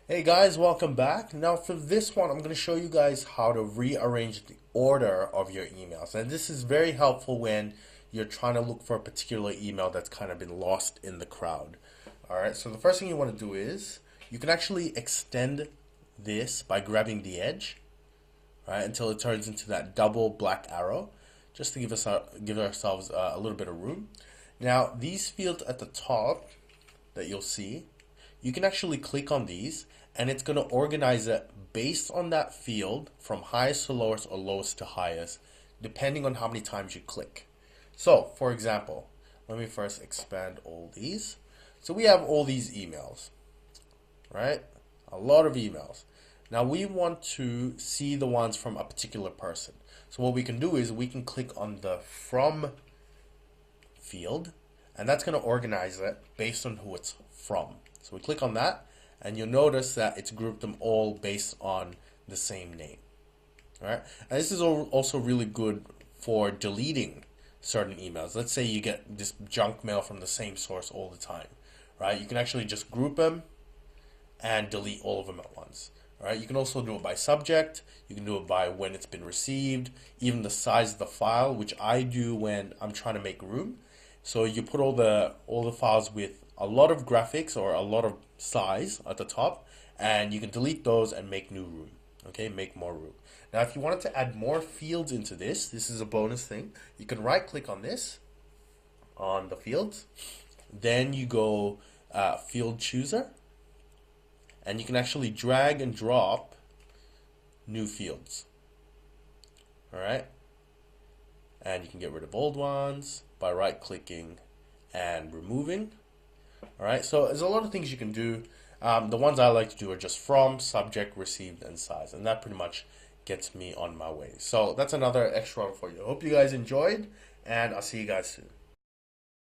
Hey guys, welcome back. Now for this one, I'm going to show you guys how to rearrange the order of your emails. And this is very helpful when you're trying to look for a particular email that's kind of been lost in the crowd. All right, so the first thing you want to do is you can actually extend this by grabbing the edge, right, until it turns into that double black arrow, just to give ourselves a little bit of room. Now, these fields at the top that you'll see, you can actually click on these and it's going to organize it based on that field from highest to lowest or lowest to highest, depending on how many times you click. So, for example, let me first expand all these. So we have all these emails, right? A lot of emails. Now we want to see the ones from a particular person. So what we can do is we can click on the from field, and that's going to organize it based on who it's from. So we click on that, and you'll notice that it's grouped them all based on the same name. All right, and this is also really good for deleting certain emails. Let's say you get this junk mail from the same source all the time, right? You can actually just group them and delete all of them at once. All right, you can also do it by subject. You can do it by when it's been received, even the size of the file, which I do when I'm trying to make room. So you put all the files with a lot of graphics or a lot of size at the top, and you can delete those and make new room. Okay, make more room. Now, if you wanted to add more fields into this is a bonus thing. You can right click on this, on the fields, then you go field chooser, and you can actually drag and drop new fields. All right, and you can get rid of old ones by right clicking and removing. All right, so there's a lot of things you can do. The ones I like to do are just from, subject, received, and size, and that pretty much gets me on my way. So that's another extra one for you. I hope you guys enjoyed, and I'll see you guys soon.